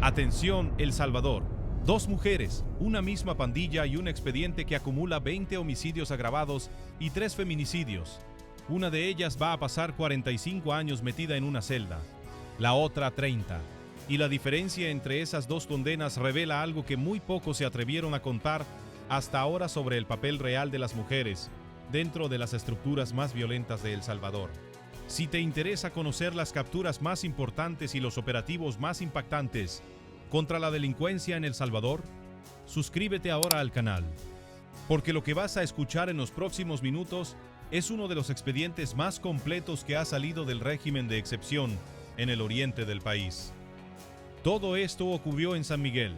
Atención, El Salvador. Dos mujeres, una misma pandilla y un expediente que acumula 20 homicidios agravados y 3 feminicidios. Una de ellas va a pasar 45 años metida en una celda, la otra 30. Y la diferencia entre esas dos condenas revela algo que muy pocos se atrevieron a contar hasta ahora sobre el papel real de las mujeres dentro de las estructuras más violentas de El Salvador. Si te interesa conocer las capturas más importantes y los operativos más impactantes contra la delincuencia en El Salvador, suscríbete ahora al canal, porque lo que vas a escuchar en los próximos minutos es uno de los expedientes más completos que ha salido del régimen de excepción en el oriente del país. Todo esto ocurrió en San Miguel,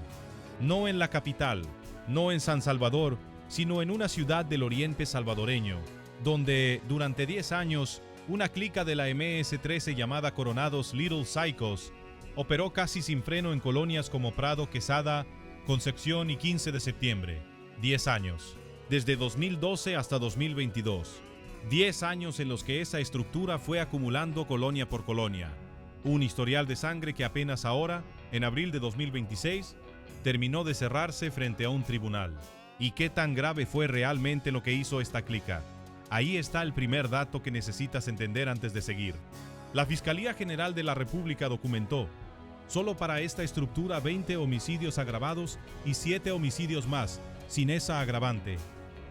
no en la capital, no en San Salvador, sino en una ciudad del oriente salvadoreño, donde durante 10 años una clica de la MS-13 llamada Coronados Little Psychos operó casi sin freno en colonias como Prado, Quesada, Concepción y 15 de septiembre. 10 años, desde 2012 hasta 2022. 10 años en los que esa estructura fue acumulando colonia por colonia. Un historial de sangre que apenas ahora, en abril de 2026, terminó de cerrarse frente a un tribunal. ¿Y qué tan grave fue realmente lo que hizo esta clica? Ahí está el primer dato que necesitas entender antes de seguir. La Fiscalía General de la República documentó, solo para esta estructura, 20 homicidios agravados y 7 homicidios más, sin esa agravante.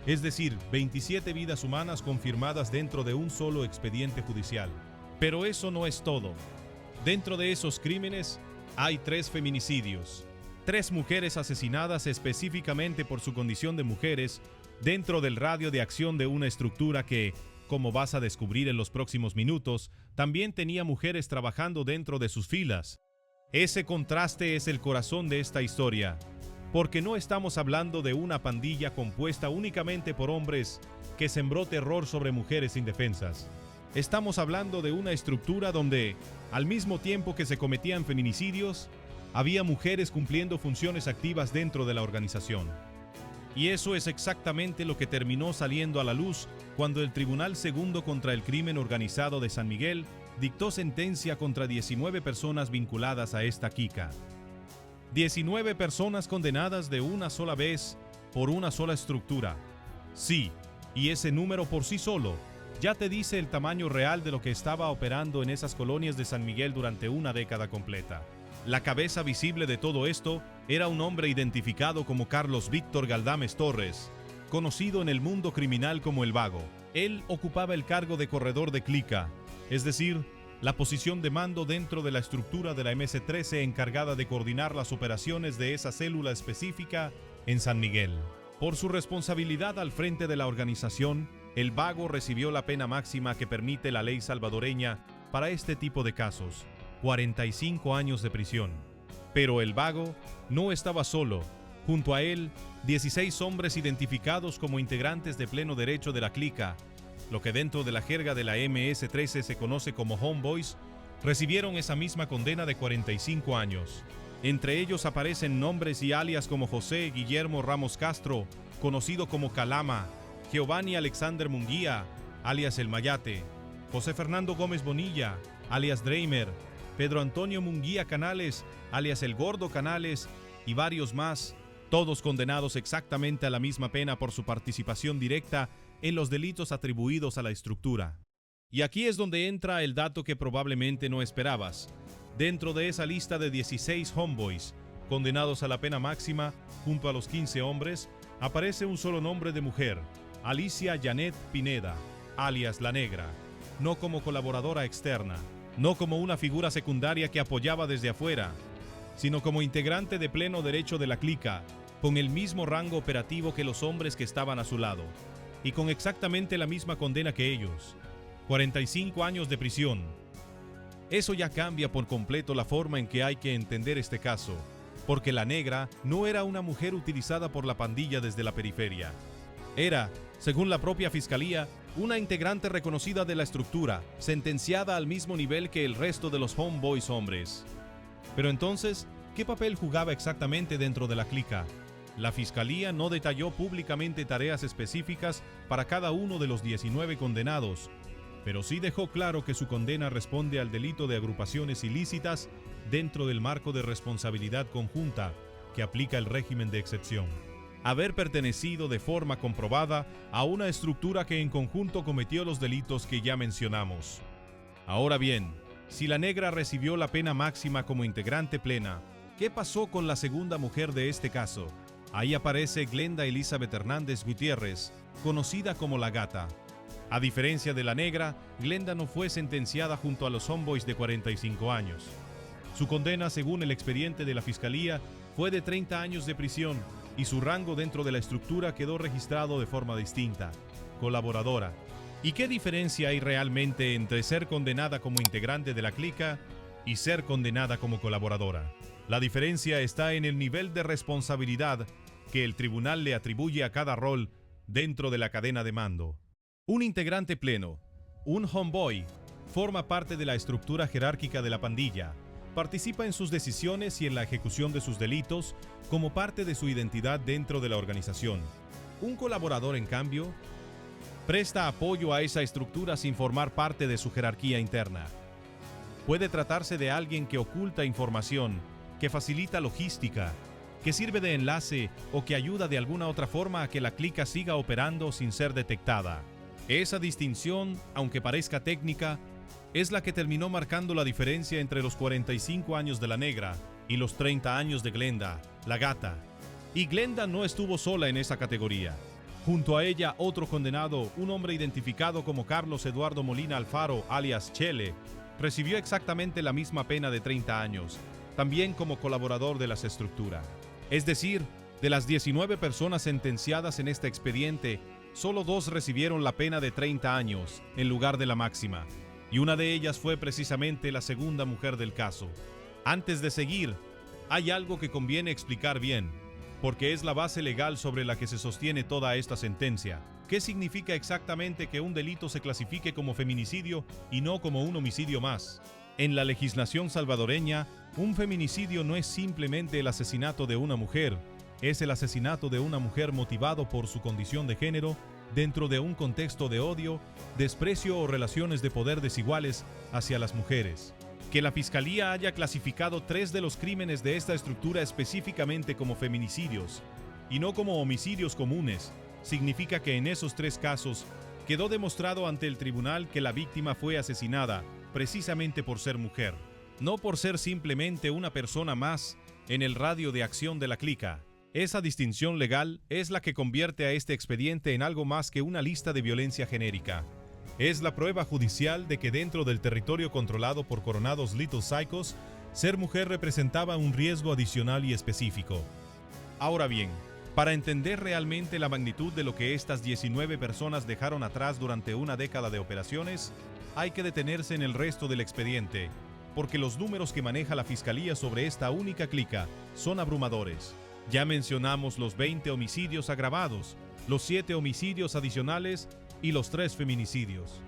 Es decir, 27 vidas humanas confirmadas dentro de un solo expediente judicial. Pero eso no es todo. Dentro de esos crímenes hay 3 feminicidios. 3 mujeres asesinadas específicamente por su condición de mujeres dentro del radio de acción de una estructura que, como vas a descubrir en los próximos minutos, también tenía mujeres trabajando dentro de sus filas. Ese contraste es el corazón de esta historia, porque no estamos hablando de una pandilla compuesta únicamente por hombres que sembró terror sobre mujeres indefensas. Estamos hablando de una estructura donde, al mismo tiempo que se cometían feminicidios, había mujeres cumpliendo funciones activas dentro de la organización. Y eso es exactamente lo que terminó saliendo a la luz cuando el Tribunal Segundo contra el Crimen Organizado de San Miguel dictó sentencia contra 19 personas vinculadas a esta clica. 19 personas condenadas de una sola vez por una sola estructura. Sí, y ese número por sí solo ya te dice el tamaño real de lo que estaba operando en esas colonias de San Miguel durante una década completa. La cabeza visible de todo esto era un hombre identificado como Carlos Víctor Galdames Torres, conocido en el mundo criminal como El Vago. Él ocupaba el cargo de corredor de clica, es decir, la posición de mando dentro de la estructura de la MS-13 encargada de coordinar las operaciones de esa célula específica en San Miguel. Por su responsabilidad al frente de la organización, El Vago recibió la pena máxima que permite la ley salvadoreña para este tipo de casos: 45 años de prisión. Pero El Vago no estaba solo. Junto a él, 16 hombres identificados como integrantes de pleno derecho de la clica, lo que dentro de la jerga de la MS-13 se conoce como homeboys, recibieron esa misma condena de 45 años. Entre ellos aparecen nombres y alias como José Guillermo Ramos Castro, conocido como Calama, Giovanni Alexander Munguía, alias El Mayate, José Fernando Gómez Bonilla, alias Dreimer, Pedro Antonio Munguía Canales, alias El Gordo Canales, y varios más, todos condenados exactamente a la misma pena por su participación directa en los delitos atribuidos a la estructura. Y aquí es donde entra el dato que probablemente no esperabas. Dentro de esa lista de 16 homeboys condenados a la pena máxima, junto a los 15 hombres, aparece un solo nombre de mujer: Alicia Janet Pineda, alias La Negra, no como colaboradora externa, no como una figura secundaria que apoyaba desde afuera, sino como integrante de pleno derecho de la clica, con el mismo rango operativo que los hombres que estaban a su lado, y con exactamente la misma condena que ellos: 45 años de prisión. Eso ya cambia por completo la forma en que hay que entender este caso, porque La Negra no era una mujer utilizada por la pandilla desde la periferia. Era, según la propia fiscalía, una integrante reconocida de la estructura, sentenciada al mismo nivel que el resto de los homeboys hombres. Pero entonces, ¿qué papel jugaba exactamente dentro de la clica? La fiscalía no detalló públicamente tareas específicas para cada uno de los 19 condenados, pero sí dejó claro que su condena responde al delito de agrupaciones ilícitas dentro del marco de responsabilidad conjunta que aplica el régimen de excepción. Haber pertenecido de forma comprobada a una estructura que en conjunto cometió los delitos que ya mencionamos. Ahora bien, si la negra recibió la pena máxima como integrante plena, ¿qué pasó con la segunda mujer de este caso? Ahí aparece Glenda Elizabeth Hernández Gutiérrez, conocida como La Gata. A diferencia de la negra, Glenda no fue sentenciada junto a los homeboys de 45 años. Su condena, según el expediente de la Fiscalía, fue de 30 años de prisión y su rango dentro de la estructura quedó registrado de forma distinta: colaboradora. ¿Y qué diferencia hay realmente entre ser condenada como integrante de la clica y ser condenada como colaboradora? La diferencia está en el nivel de responsabilidad que el tribunal le atribuye a cada rol dentro de la cadena de mando. Un integrante pleno, un homeboy, forma parte de la estructura jerárquica de la pandilla, participa en sus decisiones y en la ejecución de sus delitos como parte de su identidad dentro de la organización. Un colaborador, en cambio, presta apoyo a esa estructura sin formar parte de su jerarquía interna. Puede tratarse de alguien que oculta información, que facilita logística, que sirve de enlace o que ayuda de alguna otra forma a que la clica siga operando sin ser detectada. Esa distinción, aunque parezca técnica, es la que terminó marcando la diferencia entre los 45 años de la negra y los 30 años de Glenda, la gata. Y Glenda no estuvo sola en esa categoría. Junto a ella, otro condenado, un hombre identificado como Carlos Eduardo Molina Alfaro, alias Chele, recibió exactamente la misma pena de 30 años, también como colaborador de las estructuras. Es decir, de las 19 personas sentenciadas en este expediente, solo 2 recibieron la pena de 30 años en lugar de la máxima, y una de ellas fue precisamente la segunda mujer del caso. Antes de seguir, hay algo que conviene explicar bien, porque es la base legal sobre la que se sostiene toda esta sentencia. ¿Qué significa exactamente que un delito se clasifique como feminicidio y no como un homicidio más? En la legislación salvadoreña, un feminicidio no es simplemente el asesinato de una mujer, es el asesinato de una mujer motivado por su condición de género dentro de un contexto de odio, desprecio o relaciones de poder desiguales hacia las mujeres. Que la Fiscalía haya clasificado 3 de los crímenes de esta estructura específicamente como feminicidios y no como homicidios comunes, significa que en esos 3 casos quedó demostrado ante el tribunal que la víctima fue asesinada precisamente por ser mujer, no por ser simplemente una persona más en el radio de acción de la clica. Esa distinción legal es la que convierte a este expediente en algo más que una lista de violencia genérica. Es la prueba judicial de que dentro del territorio controlado por coronados Little Psychos, ser mujer representaba un riesgo adicional y específico. Ahora bien, para entender realmente la magnitud de lo que estas 19 personas dejaron atrás durante una década de operaciones, hay que detenerse en el resto del expediente, porque los números que maneja la Fiscalía sobre esta única clica son abrumadores. Ya mencionamos los 20 homicidios agravados, los 7 homicidios adicionales y los 3 feminicidios.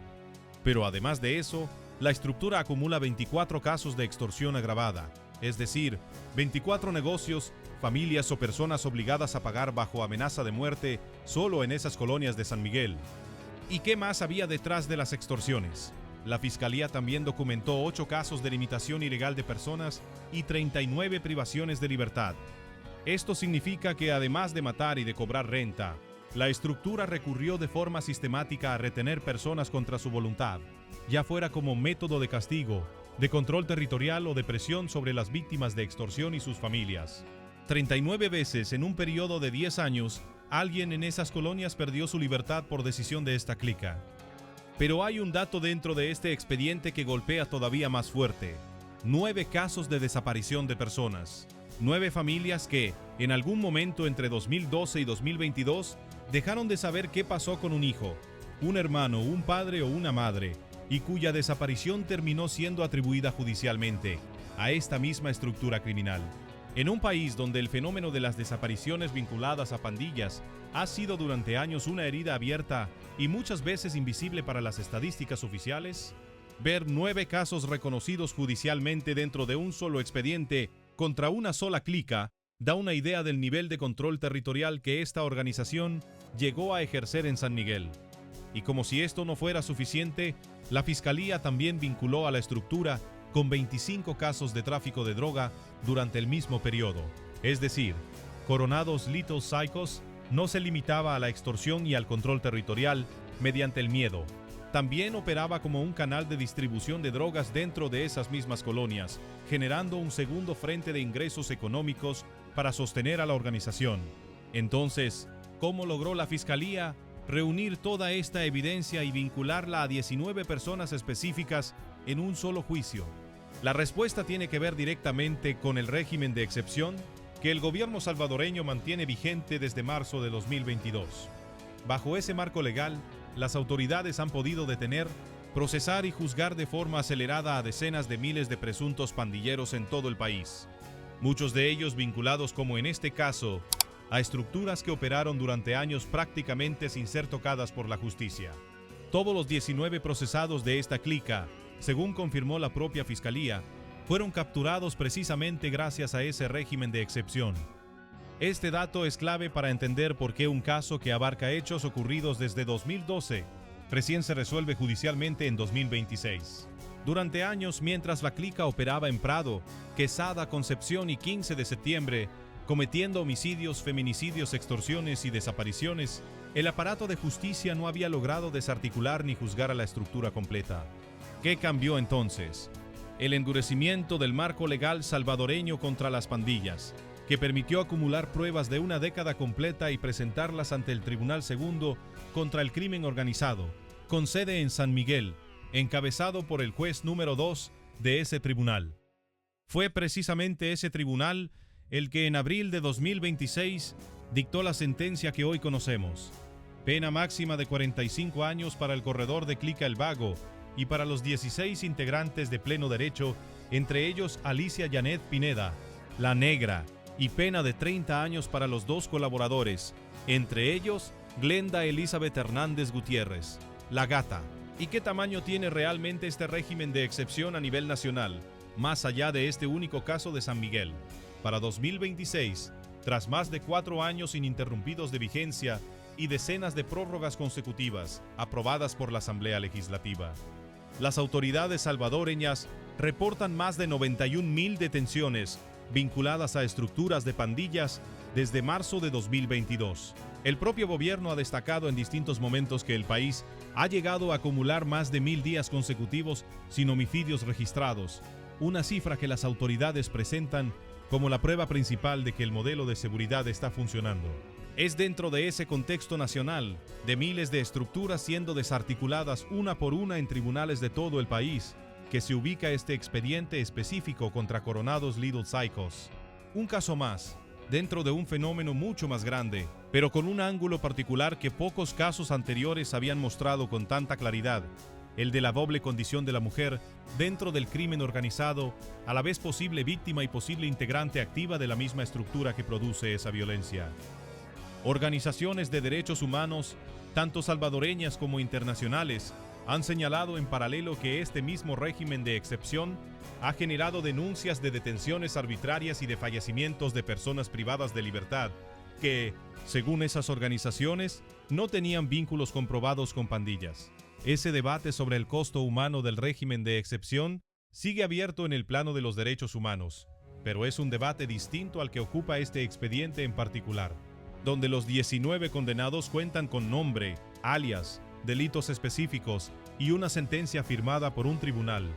Pero además de eso, la estructura acumula 24 casos de extorsión agravada, es decir, 24 negocios, familias o personas obligadas a pagar bajo amenaza de muerte solo en esas colonias de San Miguel. ¿Y qué más había detrás de las extorsiones? La Fiscalía también documentó 8 casos de limitación ilegal de personas y 39 privaciones de libertad. Esto significa que además de matar y de cobrar renta, la estructura recurrió de forma sistemática a retener personas contra su voluntad, ya fuera como método de castigo, de control territorial o de presión sobre las víctimas de extorsión y sus familias. 39 veces en un periodo de 10 años, alguien en esas colonias perdió su libertad por decisión de esta clica. Pero hay un dato dentro de este expediente que golpea todavía más fuerte: 9 casos de desaparición de personas. 9 familias que, en algún momento entre 2012 y 2022, dejaron de saber qué pasó con un hijo, un hermano, un padre o una madre, y cuya desaparición terminó siendo atribuida judicialmente a esta misma estructura criminal. En un país donde el fenómeno de las desapariciones vinculadas a pandillas ha sido durante años una herida abierta y muchas veces invisible para las estadísticas oficiales, ver 9 casos reconocidos judicialmente dentro de un solo expediente contra una sola clica da una idea del nivel de control territorial que esta organización llegó a ejercer en San Miguel. Y como si esto no fuera suficiente, la Fiscalía también vinculó a la estructura con 25 casos de tráfico de droga durante el mismo periodo. Es decir, Coronados Little Psychos no se limitaba a la extorsión y al control territorial mediante el miedo. También operaba como un canal de distribución de drogas dentro de esas mismas colonias, generando un segundo frente de ingresos económicos para sostener a la organización. Entonces, ¿cómo logró la Fiscalía reunir toda esta evidencia y vincularla a 19 personas específicas en un solo juicio? La respuesta tiene que ver directamente con el régimen de excepción que el gobierno salvadoreño mantiene vigente desde marzo de 2022. Bajo ese marco legal, las autoridades han podido detener, procesar y juzgar de forma acelerada a decenas de miles de presuntos pandilleros en todo el país. Muchos de ellos vinculados, como en este caso, a estructuras que operaron durante años prácticamente sin ser tocadas por la justicia. Todos los 19 procesados de esta clica, según confirmó la propia Fiscalía, fueron capturados precisamente gracias a ese régimen de excepción. Este dato es clave para entender por qué un caso que abarca hechos ocurridos desde 2012 recién se resuelve judicialmente en 2026. Durante años, mientras la clica operaba en Prado, Quesada, Concepción y 15 de septiembre, cometiendo homicidios, feminicidios, extorsiones y desapariciones, el aparato de justicia no había logrado desarticular ni juzgar a la estructura completa. ¿Qué cambió entonces? El endurecimiento del marco legal salvadoreño contra las pandillas, que permitió acumular pruebas de una década completa y presentarlas ante el Tribunal Segundo contra el Crimen Organizado, con sede en San Miguel, encabezado por el juez número 2 de ese tribunal. Fue precisamente ese tribunal el que en abril de 2026 dictó la sentencia que hoy conocemos. Pena máxima de 45 años para el corredor de Clica El Vago y para los 16 integrantes de pleno derecho, entre ellos Alicia Janet Pineda, la Negra, y pena de 30 años para los 2 colaboradores, entre ellos Glenda Elizabeth Hernández Gutiérrez, la Gata. ¿Y qué tamaño tiene realmente este régimen de excepción a nivel nacional, más allá de este único caso de San Miguel? Para 2026, tras más de 4 años ininterrumpidos de vigencia y decenas de prórrogas consecutivas aprobadas por la Asamblea Legislativa, las autoridades salvadoreñas reportan más de 91,000 detenciones vinculadas a estructuras de pandillas desde marzo de 2022. El propio gobierno ha destacado en distintos momentos que el país ha llegado a acumular más de 1,000 días consecutivos sin homicidios registrados, una cifra que las autoridades presentan como la prueba principal de que el modelo de seguridad está funcionando. Es dentro de ese contexto nacional, de miles de estructuras siendo desarticuladas una por una en tribunales de todo el país, que se ubica este expediente específico contra Coronados Little Psychos. Un caso más, dentro de un fenómeno mucho más grande, pero con un ángulo particular que pocos casos anteriores habían mostrado con tanta claridad, el de la doble condición de la mujer dentro del crimen organizado, a la vez posible víctima y posible integrante activa de la misma estructura que produce esa violencia. Organizaciones de derechos humanos, tanto salvadoreñas como internacionales, han señalado en paralelo que este mismo régimen de excepción ha generado denuncias de detenciones arbitrarias y de fallecimientos de personas privadas de libertad que, según esas organizaciones, no tenían vínculos comprobados con pandillas. Ese debate sobre el costo humano del régimen de excepción sigue abierto en el plano de los derechos humanos, pero es un debate distinto al que ocupa este expediente en particular, donde los 19 condenados cuentan con nombre, alias, delitos específicos y una sentencia firmada por un tribunal,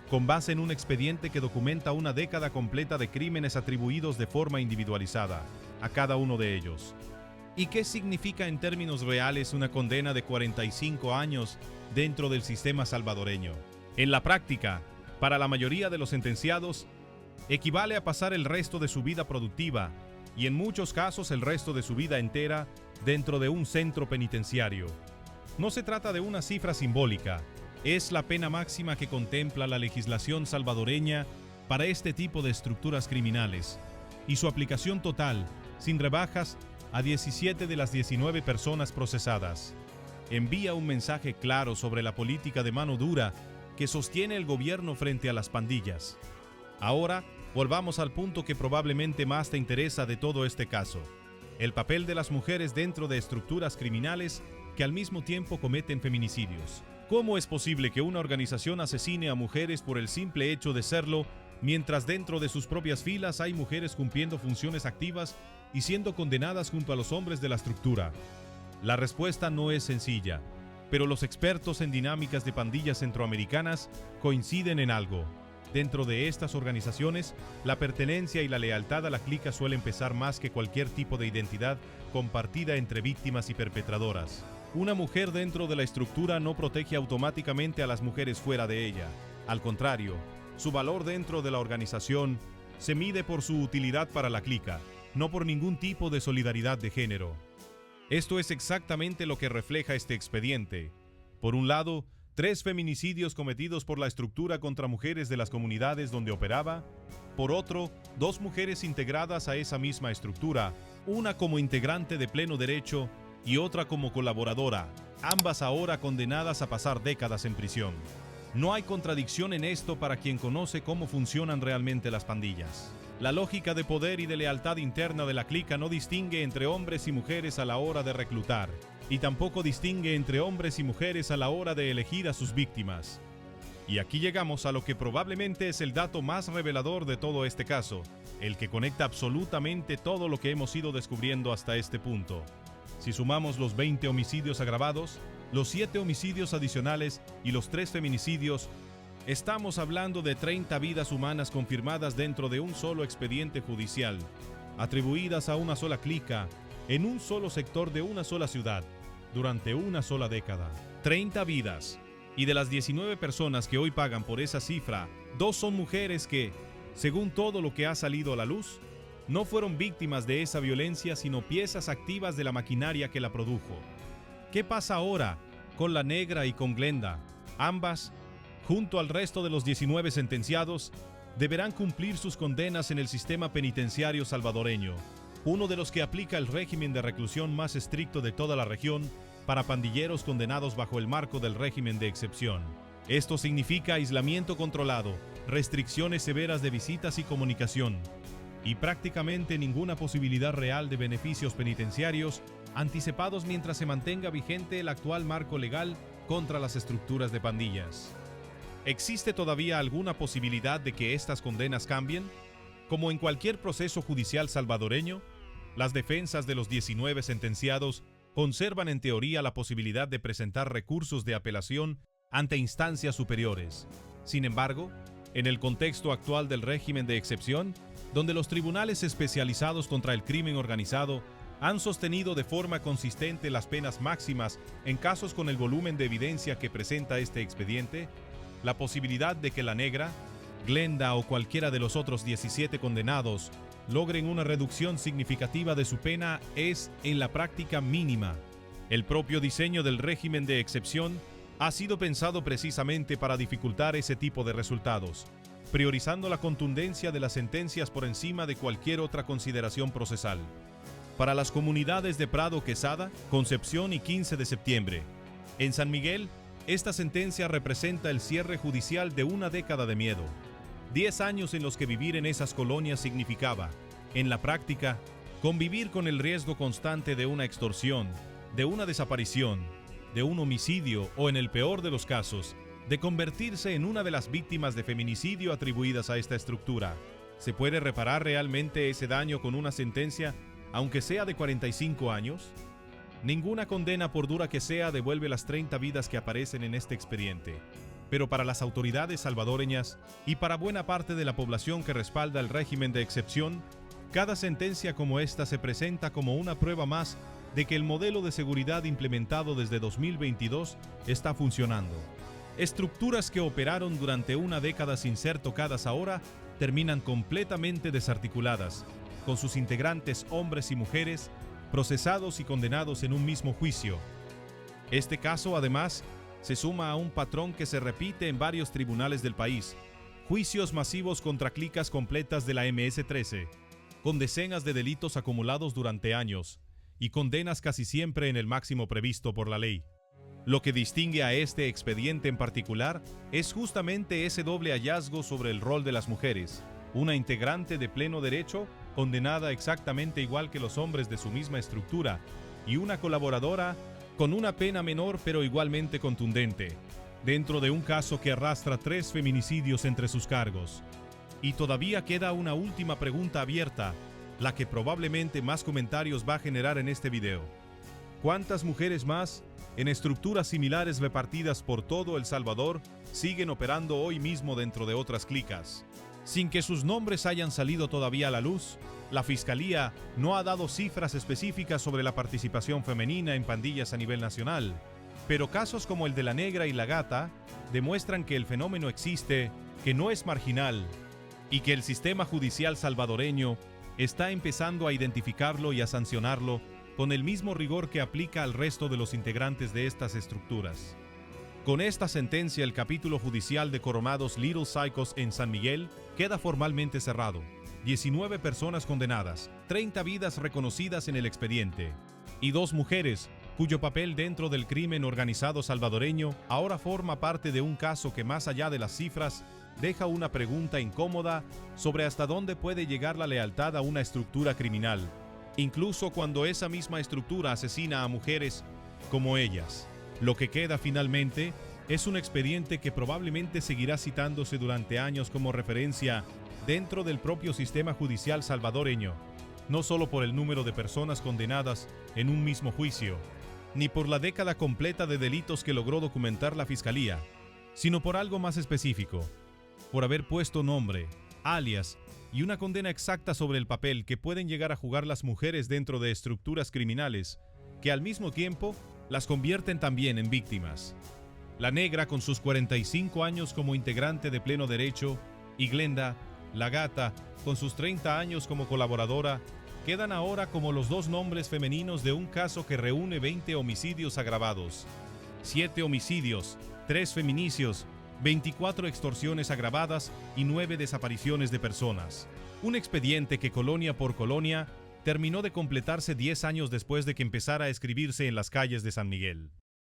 con base en un expediente que documenta una década completa de crímenes atribuidos de forma individualizada a cada uno de ellos. ¿Y qué significa en términos reales una condena de 45 años dentro del sistema salvadoreño? En la práctica, para la mayoría de los sentenciados, equivale a pasar el resto de su vida productiva y en muchos casos el resto de su vida entera dentro de un centro penitenciario. No se trata de una cifra simbólica, es la pena máxima que contempla la legislación salvadoreña para este tipo de estructuras criminales, y su aplicación total, sin rebajas, a 17 de las 19 personas procesadas. Envía un mensaje claro sobre la política de mano dura que sostiene el gobierno frente a las pandillas. Ahora, volvamos al punto que probablemente más te interesa de todo este caso: el papel de las mujeres dentro de estructuras criminales que al mismo tiempo cometen feminicidios. ¿Cómo es posible que una organización asesine a mujeres por el simple hecho de serlo, mientras dentro de sus propias filas hay mujeres cumpliendo funciones activas y siendo condenadas junto a los hombres de la estructura? La respuesta no es sencilla, pero los expertos en dinámicas de pandillas centroamericanas coinciden en algo. Dentro de estas organizaciones, la pertenencia y la lealtad a la clica suelen pesar más que cualquier tipo de identidad compartida entre víctimas y perpetradoras. Una mujer dentro de la estructura no protege automáticamente a las mujeres fuera de ella. Al contrario, su valor dentro de la organización se mide por su utilidad para la clica, no por ningún tipo de solidaridad de género. Esto es exactamente lo que refleja este expediente. Por un lado, 3 feminicidios cometidos por la estructura contra mujeres de las comunidades donde operaba. Por otro, 2 mujeres integradas a esa misma estructura, una como integrante de pleno derecho y otra como colaboradora, ambas ahora condenadas a pasar décadas en prisión. No hay contradicción en esto para quien conoce cómo funcionan realmente las pandillas. La lógica de poder y de lealtad interna de la clica no distingue entre hombres y mujeres a la hora de reclutar, y tampoco distingue entre hombres y mujeres a la hora de elegir a sus víctimas. Y aquí llegamos a lo que probablemente es el dato más revelador de todo este caso, el que conecta absolutamente todo lo que hemos ido descubriendo hasta este punto. Si sumamos los 20 homicidios agravados, los 7 homicidios adicionales y los 3 feminicidios, estamos hablando de 30 vidas humanas confirmadas dentro de un solo expediente judicial, atribuidas a una sola clica, en un solo sector de una sola ciudad, durante una sola década. 30 vidas. Y de las 19 personas que hoy pagan por esa cifra, 2 son mujeres que, según todo lo que ha salido a la luz, no fueron víctimas de esa violencia, sino piezas activas de la maquinaria que la produjo. ¿Qué pasa ahora con la Negra y con Glenda? Ambas, junto al resto de los 19 sentenciados, deberán cumplir sus condenas en el sistema penitenciario salvadoreño, uno de los que aplica el régimen de reclusión más estricto de toda la región para pandilleros condenados bajo el marco del régimen de excepción. Esto significa aislamiento controlado, restricciones severas de visitas y comunicación, y prácticamente ninguna posibilidad real de beneficios penitenciarios anticipados mientras se mantenga vigente el actual marco legal contra las estructuras de pandillas. ¿Existe todavía alguna posibilidad de que estas condenas cambien? Como en cualquier proceso judicial salvadoreño, las defensas de los 19 sentenciados conservan en teoría la posibilidad de presentar recursos de apelación ante instancias superiores. Sin embargo, en el contexto actual del régimen de excepción, donde los tribunales especializados contra el crimen organizado han sostenido de forma consistente las penas máximas en casos con el volumen de evidencia que presenta este expediente, la posibilidad de que la Negra, Glenda o cualquiera de los otros 17 condenados logren una reducción significativa de su pena es, en la práctica, mínima. El propio diseño del régimen de excepción ha sido pensado precisamente para dificultar ese tipo de resultados, priorizando la contundencia de las sentencias por encima de cualquier otra consideración procesal. Para las comunidades de Prado Quesada, Concepción y 15 de septiembre, en San Miguel, esta sentencia representa el cierre judicial de una década de miedo. 10 años en los que vivir en esas colonias significaba, en la práctica, convivir con el riesgo constante de una extorsión, de una desaparición, de un homicidio o, en el peor de los casos, de convertirse en una de las víctimas de feminicidio atribuidas a esta estructura. ¿Se puede reparar realmente ese daño con una sentencia, aunque sea de 45 años? Ninguna condena, por dura que sea, devuelve las 30 vidas que aparecen en este expediente. Pero para las autoridades salvadoreñas y para buena parte de la población que respalda el régimen de excepción, cada sentencia como esta se presenta como una prueba más de que el modelo de seguridad implementado desde 2022 está funcionando. Estructuras que operaron durante una década sin ser tocadas ahora terminan completamente desarticuladas, con sus integrantes hombres y mujeres procesados y condenados en un mismo juicio. Este caso, además, se suma a un patrón que se repite en varios tribunales del país: juicios masivos contra clicas completas de la MS-13, con decenas de delitos acumulados durante años, y condenas casi siempre en el máximo previsto por la ley. Lo que distingue a este expediente en particular es justamente ese doble hallazgo sobre el rol de las mujeres: una integrante de pleno derecho, condenada exactamente igual que los hombres de su misma estructura, y una colaboradora con una pena menor pero igualmente contundente, dentro de un caso que arrastra 3 feminicidios entre sus cargos. Y todavía queda una última pregunta abierta, la que probablemente más comentarios va a generar en este video. ¿Cuántas mujeres más, en estructuras similares repartidas por todo El Salvador, siguen operando hoy mismo dentro de otras clicas? Sin que sus nombres hayan salido todavía a la luz, la Fiscalía no ha dado cifras específicas sobre la participación femenina en pandillas a nivel nacional, pero casos como el de La Negra y La Gata demuestran que el fenómeno existe, que no es marginal, y que el sistema judicial salvadoreño está empezando a identificarlo y a sancionarlo con el mismo rigor que aplica al resto de los integrantes de estas estructuras. Con esta sentencia, el capítulo judicial de Coromados Little Psychos en San Miguel queda formalmente cerrado. 19 personas condenadas, 30 vidas reconocidas en el expediente, y 2 mujeres, cuyo papel dentro del crimen organizado salvadoreño ahora forma parte de un caso que, más allá de las cifras, deja una pregunta incómoda sobre hasta dónde puede llegar la lealtad a una estructura criminal, incluso cuando esa misma estructura asesina a mujeres como ellas. Lo que queda finalmente es un expediente que probablemente seguirá citándose durante años como referencia dentro del propio sistema judicial salvadoreño, no solo por el número de personas condenadas en un mismo juicio, ni por la década completa de delitos que logró documentar la Fiscalía, sino por algo más específico, por haber puesto nombre, alias y una condena exacta sobre el papel que pueden llegar a jugar las mujeres dentro de estructuras criminales, que al mismo tiempo las convierten también en víctimas. La Negra, con sus 45 años como integrante de pleno derecho, y Glenda, La Gata, con sus 30 años como colaboradora, quedan ahora como los 2 nombres femeninos de un caso que reúne 20 homicidios agravados, 7 homicidios, 3 feminicidios, 24 extorsiones agravadas y 9 desapariciones de personas. Un expediente que, colonia por colonia, terminó de completarse 10 años después de que empezara a escribirse en las calles de San Miguel.